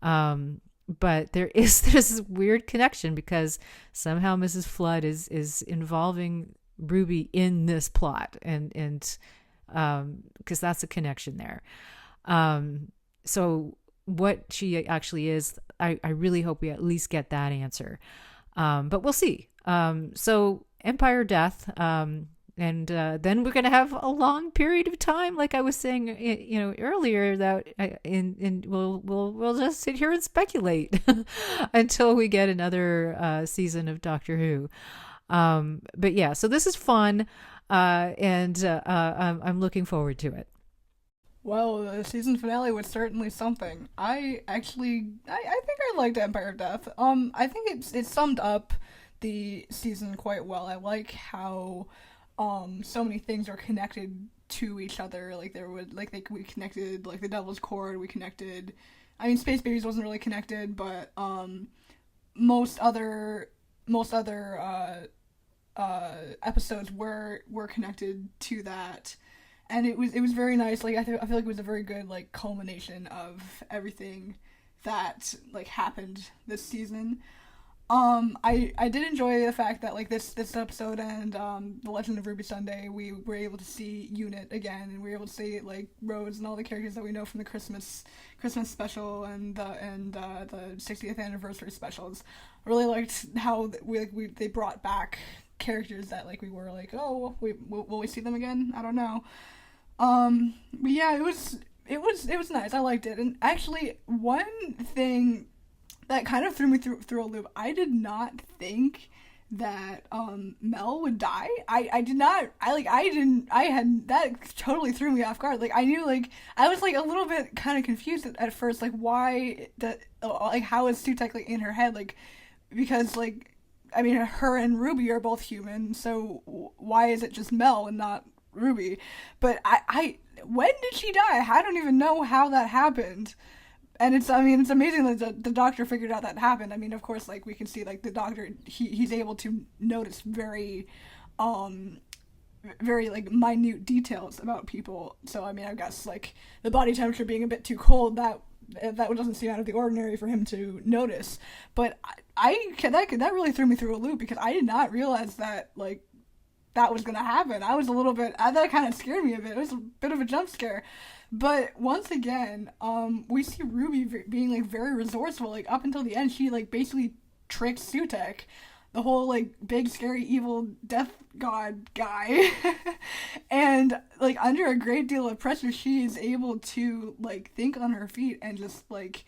S1: But there's this weird connection, because somehow Mrs. Flood is involving Ruby in this plot, and because that's a connection there. So what she actually is, I really hope we at least get that answer. But we'll see. So Empire Death, and then we're going to have a long period of time, like I was saying, earlier, that we'll just sit here and speculate until we get another season of Doctor Who. But yeah, so this is fun, and I'm looking forward to it.
S2: Well, the season finale was certainly something. I think I liked Empire of Death. I think it summed up the season quite well. I like how so many things are connected to each other. We connected the Devil's Cord. We connected. I mean, Space Babies wasn't really connected, but most other episodes were connected to that, and it was very nice. Like I feel like it was a very good like culmination of everything that like happened this season. I did enjoy the fact that like this episode and The Legend of Ruby Sunday, we were able to see Unit again, and we were able to see like Rose and all the characters that we know from the Christmas special and the 60th anniversary specials. I really liked how they brought back characters that like we were like, oh, will we see them again? I don't know. But yeah, it was nice. I liked it. And actually, one thing that kind of threw me through a loop. I did not think that Mel would die. That totally threw me off guard. Like I knew, like I was like a little bit kind of confused at first, like why how is Sutekh like in her head, like because like I mean her and Ruby are both human, so why is it just Mel and not Ruby? But I when did she die? I don't even know how that happened. And it's amazing that the doctor figured out that happened. I mean, of course, like we can see, like the doctor, he's able to notice very like minute details about people. So I mean, I guess like the body temperature being a bit too cold, that doesn't seem out of the ordinary for him to notice. But that really threw me through a loop, because I did not realize that like that was gonna happen. I was a little bit, that kind of scared me a bit. It was a bit of a jump scare. But once again, we see Ruby being like very resourceful. Like up until the end, she like basically tricks Sutekh, the whole like big scary evil death god guy, and like under a great deal of pressure, she is able to like think on her feet and just like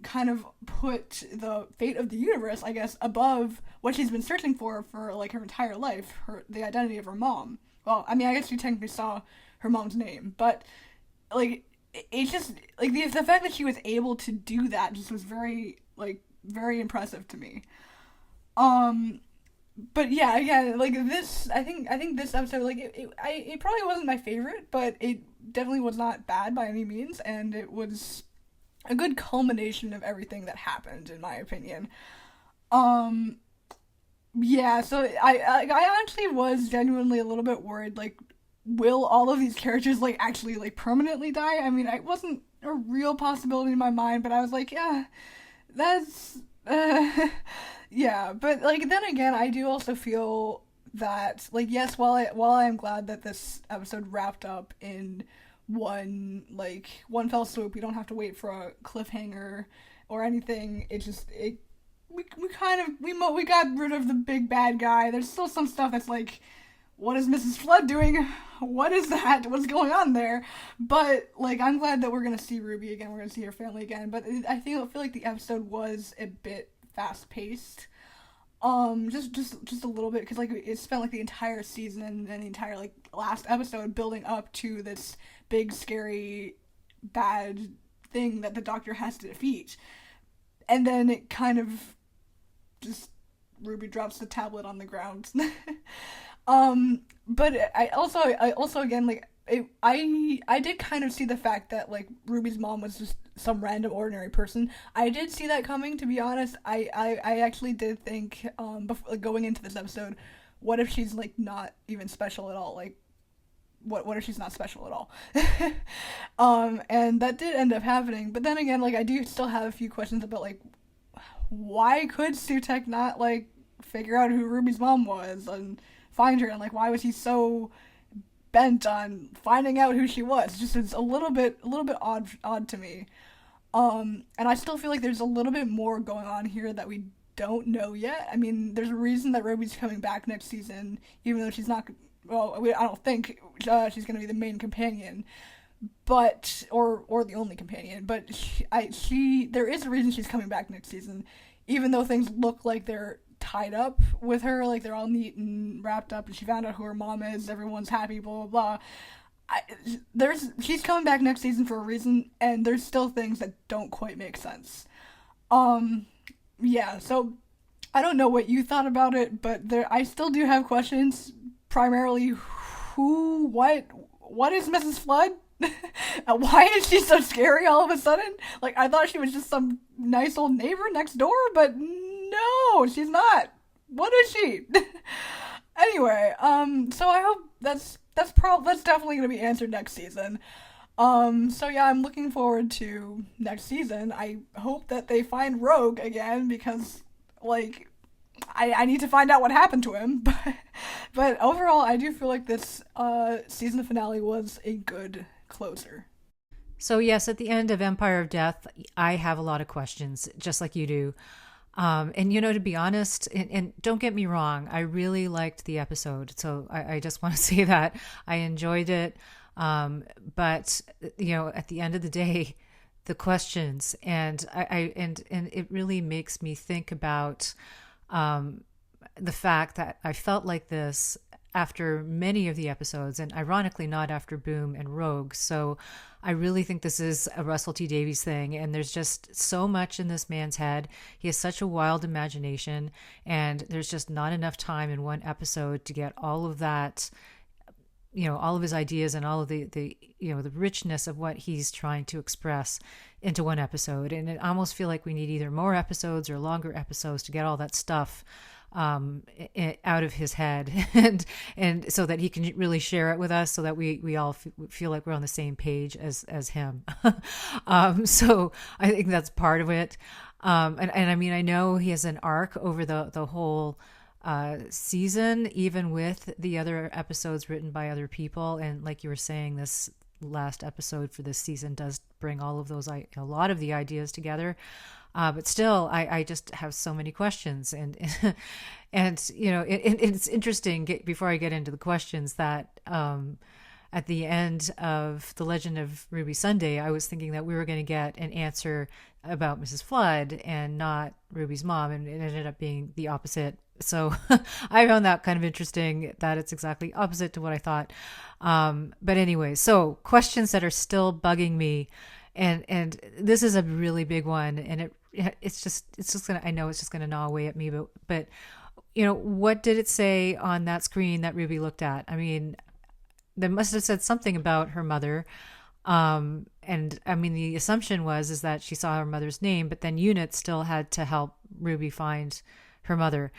S2: kind of put the fate of the universe, I guess, above what she's been searching for like her entire life, the identity of her mom. Well, I mean, I guess she technically saw her mom's name, but like it's just like the fact that she was able to do that just was very impressive to me. But yeah, like this, I think this episode, like it probably wasn't my favorite, but it definitely was not bad by any means, and it was a good culmination of everything that happened, in my opinion. Yeah, so I actually was genuinely a little bit worried, like, will all of these characters like actually like permanently die? I mean, it wasn't a real possibility in my mind, but I was like, yeah, that's yeah. But like then again, I do also feel that like yes, while I'm glad that this episode wrapped up in one fell swoop, we don't have to wait for a cliffhanger or anything. We got rid of the big bad guy. There's still some stuff that's like, what is Mrs. Flood doing? What is that? What's going on there? But like, I'm glad that we're gonna see Ruby again. We're gonna see her family again. But I feel like the episode was a bit fast paced. Just a little bit, because like it spent like the entire season and the entire like last episode building up to this big scary bad thing that the Doctor has to defeat, and then it kind of just Ruby drops the tablet on the ground. But I also again, like, I did kind of see the fact that, like, Ruby's mom was just some random ordinary person. I did see that coming, to be honest. I actually did think, before, going into this episode, what if she's, like, not even special at all? Like, what if she's not special at all? And that did end up happening. But then again, like, I do still have a few questions about, like, why could Sutekh not, like, figure out who Ruby's mom was and find her, and like why was he so bent on finding out who she was? It's a little bit odd to me. And I still feel like there's a little bit more going on here that we don't know yet. I mean, there's a reason that Ruby's coming back next season, even though she's not. Well, I don't think she's going to be the main companion, but or the only companion. But there is a reason she's coming back next season, even though things look like they're tied up with her, like they're all neat and wrapped up, and she found out who her mom is, everyone's happy, blah blah blah. She's coming back next season for a reason, and there's still things that don't quite make sense. Yeah, so I don't know what you thought about it, but I still do have questions. Primarily, what is Mrs. Flood? Why is she so scary all of a sudden? Like, I thought she was just some nice old neighbor next door, but no, she's not. What is she? Anyway, so I hope that's definitely gonna be answered next season. So yeah, I'm looking forward to next season. I hope that they find Rogue again because, like, I need to find out what happened to him. But overall, I do feel like this season finale was a good closer.
S1: So yes, at the end of Empire of Death, I have a lot of questions, just like you do. And to be honest, and don't get me wrong, I really liked the episode. So I just want to say that I enjoyed it. But at the end of the day, the questions and and it really makes me think about the fact that I felt like this after many of the episodes, and ironically not after Boom and Rogue. So I really think this is a Russell T Davies thing, and there's just so much in this man's head. He has such a wild imagination, and there's just not enough time in one episode to get all of that, all of his ideas and all of the richness of what he's trying to express into one episode. And I almost feel like we need either more episodes or longer episodes to get all that stuff out of his head, and so that he can really share it with us, so that we all feel like we're on the same page as him. So I think that's part of it. And I mean, I know he has an arc over the whole season, even with the other episodes written by other people. And like you were saying, this last episode for this season does bring all of those, a lot of the ideas together. But still, I just have so many questions, and it's interesting. Before I get into the questions, that at the end of The Legend of Ruby Sunday, I was thinking that we were going to get an answer about Mrs. Flood and not Ruby's mom, and it ended up being the opposite. So I found that kind of interesting, that it's exactly opposite to what I thought. But anyway, so questions that are still bugging me. And this is a really big one, and it's just gonna, I know it's just gonna gnaw away at me, but what did it say on that screen that Ruby looked at? I mean, they must have said something about her mother, and I mean, the assumption is that she saw her mother's name, but then Unit still had to help Ruby find her mother.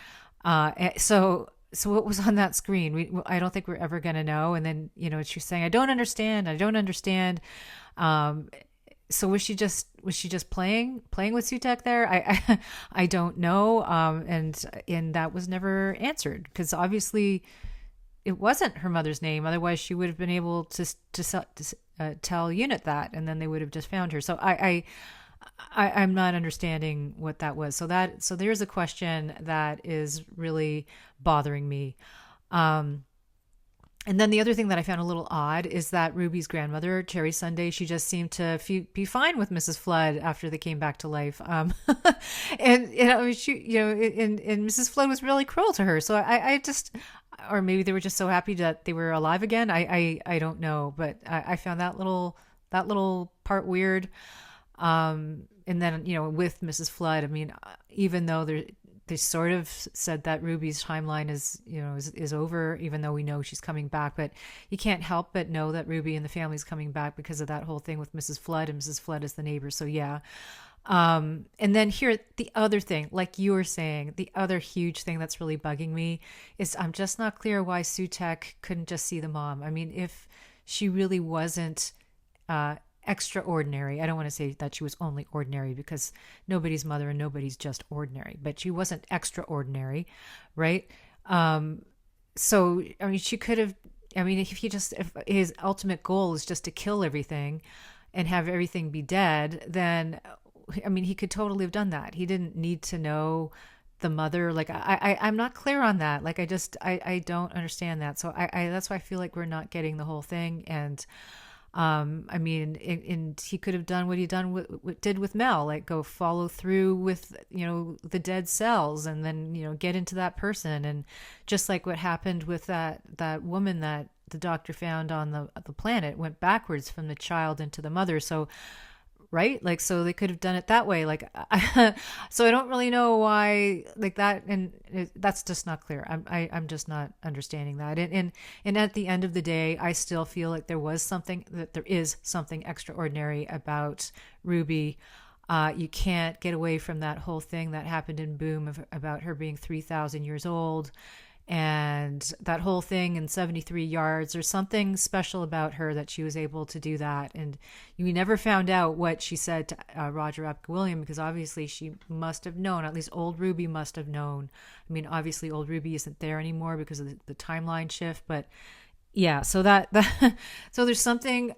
S1: So what was on that screen? I don't think we're ever gonna know. And then she's saying, I don't understand. So was she just playing with Sutekh there? I don't know. And that was never answered, because obviously it wasn't her mother's name. Otherwise she would have been able to tell Unit that, and then they would have just found her. So I'm not understanding what that was. So there's a question that is really bothering me. And then the other thing that I found a little odd is that Ruby's grandmother, Cherry Sunday, she just seemed to be fine with Mrs. Flood after they came back to life. And she, and Mrs. Flood was really cruel to her. So I just, or maybe they were just so happy that they were alive again. I don't know, but I found that little part weird. And then, with Mrs. Flood, I mean, even though they sort of said that Ruby's timeline is over, even though we know she's coming back, but you can't help but know that Ruby and the family's coming back because of that whole thing with Mrs. Flood, and Mrs. Flood is the neighbor. So yeah. And then here, the other thing, like you were saying, the other huge thing that's really bugging me is I'm just not clear why Sutekh couldn't just see the mom. I mean, if she really wasn't, extraordinary. I don't want to say that she was only ordinary, because nobody's mother and nobody's just ordinary, but she wasn't extraordinary, right? So, I mean, she could have, I mean, if his ultimate goal is just to kill everything and have everything be dead, then, I mean, he could totally have done that. He didn't need to know the mother. Like, I'm not clear on that. Like, I don't understand that. So that's why I feel like we're not getting the whole thing. And, I mean, and he could have done what he did with Mel, like go follow through with, the dead cells, and then, get into that person. And just like what happened with that woman that the doctor found on the planet, went backwards from the child into the mother. So, right? Like, so they could have done it that way. Like, so I don't really know why, like that. And that's just not clear. I'm just not understanding that. And at the end of the day, I still feel like there is something extraordinary about Ruby. You can't get away from that whole thing that happened in Boom about her being 3,000 years old. And that whole thing in 73 yards, there's something special about her that she was able to do that. And we never found out what she said to Roger Apke William, because obviously she must have known, at least old Ruby must have known. I mean, obviously old Ruby isn't there anymore because of the timeline shift, but yeah, so that so there's something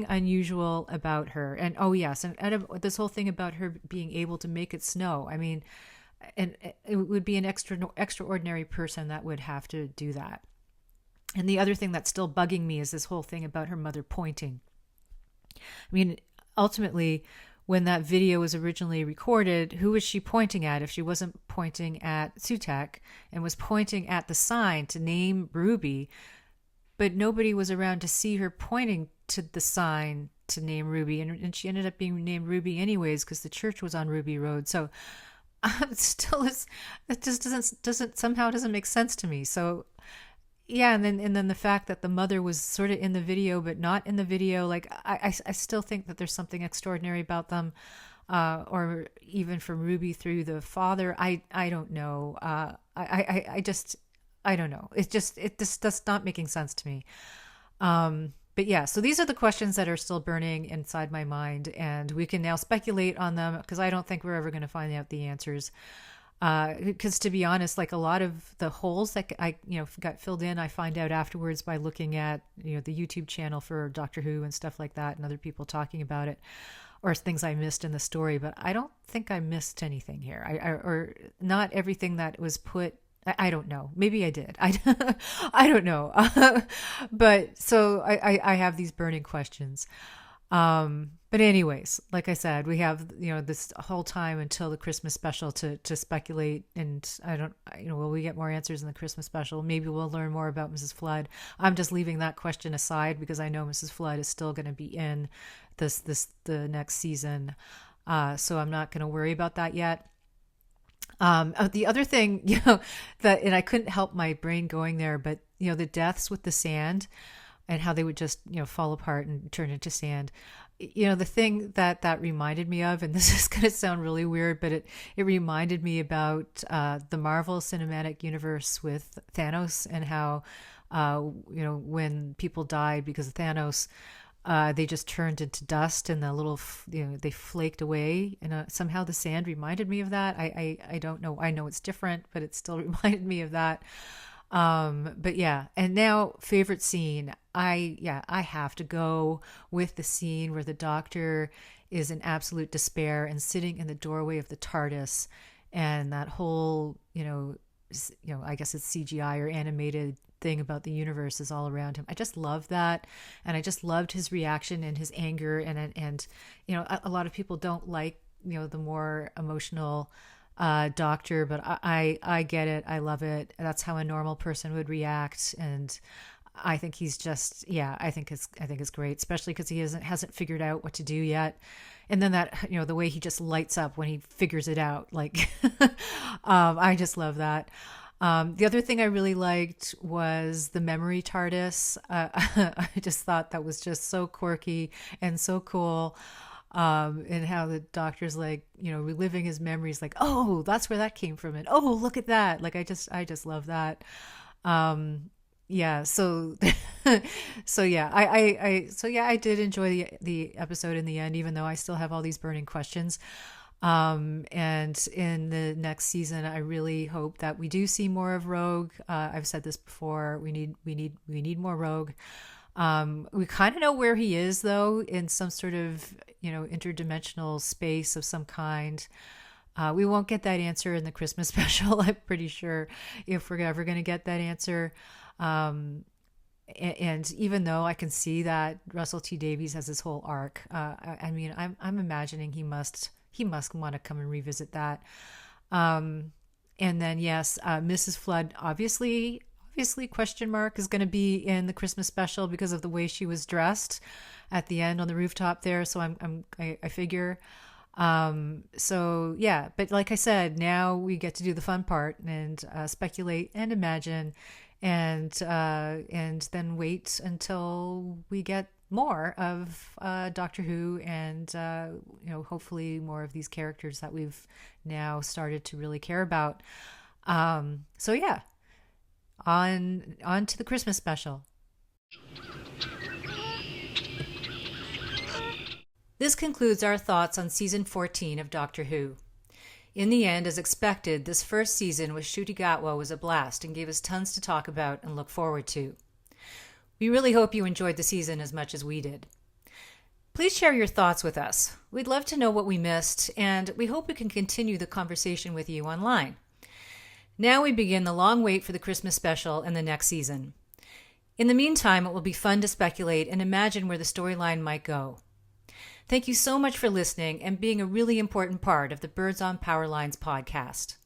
S1: unusual about her. And oh yes, and this whole thing about her being able to make it snow. I mean, and it would be an extraordinary person that would have to do that. And the other thing that's still bugging me is this whole thing about her mother pointing. I mean, ultimately, when that video was originally recorded, who was she pointing at if she wasn't pointing at Sutekh and was pointing at the sign to name Ruby? But nobody was around to see her pointing to the sign to name Ruby. And she ended up being named Ruby anyways because the church was on Ruby Road. So it just doesn't make sense to me. So yeah, and then the fact that the mother was sort of in the video but not in the video, like I still think that there's something extraordinary about them, or even from Ruby through the father. I don't know. I don't know. It just does not making sense to me. But yeah, so these are the questions that are still burning inside my mind, and we can now speculate on them because I don't think we're ever going to find out the answers. Because to be honest, like a lot of the holes that I got filled in, I find out afterwards by looking at the YouTube channel for Doctor Who and stuff like that, and other people talking about it, or things I missed in the story. But I don't think I missed anything here. Or not everything that was put. I don't know. Maybe I did. I don't know. But so I have these burning questions. But anyways, like I said, we have, this whole time until the Christmas special to speculate. And will we get more answers in the Christmas special? Maybe we'll learn more about Mrs. Flood. I'm just leaving that question aside because I know Mrs. Flood is still going to be in the next season. So I'm not going to worry about that yet. The other thing, and I couldn't help my brain going there, but, the deaths with the sand and how they would just, fall apart and turn into sand. The thing that reminded me of, and this is going to sound really weird, but it reminded me about the Marvel Cinematic Universe with Thanos and how, when people died because of Thanos, they just turned into dust and they flaked away, and somehow the sand reminded me of that. I don't know. I know it's different, but it still reminded me of that. But yeah, and now favorite scene. I have to go with the scene where the Doctor is in absolute despair and sitting in the doorway of the TARDIS, and that whole I guess it's CGI or animated thing about the universe is all around him. I just love that, and I just loved his reaction and his anger, and a lot of people don't like the more emotional Doctor, but I get it. I love it. That's how a normal person would react, and I think he's just I think it's great, especially because he hasn't figured out what to do yet. And then that the way he just lights up when he figures it out, like I just love that. The other thing I really liked was the memory TARDIS. I just thought that was just so quirky and so cool. And how the Doctor's like, reliving his memories, like, oh, that's where that came from. And oh, look at that. Like, I just love that. Yeah. So, I did enjoy the episode in the end, even though I still have all these burning questions. And in the next season, I really hope that we do see more of Rogue. I've said this before. We need more Rogue. We kind of know where he is, though, in some sort of, interdimensional space of some kind. We won't get that answer in the Christmas special, I'm pretty sure, if we're ever going to get that answer. And even though I can see that Russell T Davies has his whole arc, I mean, I'm imagining he must want to come and revisit that. And then yes, Mrs. Flood obviously question mark is going to be in the Christmas special because of the way she was dressed at the end on the rooftop there. So I figure. So yeah, but like I said, now we get to do the fun part and speculate and imagine, and then wait until we get more of Doctor Who and hopefully more of these characters that we've now started to really care about. So yeah. On to the Christmas special. This concludes our thoughts on season 14 of Doctor Who. In the end, as expected, this first season with Chuldur was a blast and gave us tons to talk about and look forward to. We really hope you enjoyed the season as much as we did. Please share your thoughts with us. We'd love to know what we missed, and we hope we can continue the conversation with you online. Now we begin the long wait for the Christmas special and the next season. In the meantime, it will be fun to speculate and imagine where the storyline might go. Thank you so much for listening and being a really important part of the Birds on Power Lines podcast.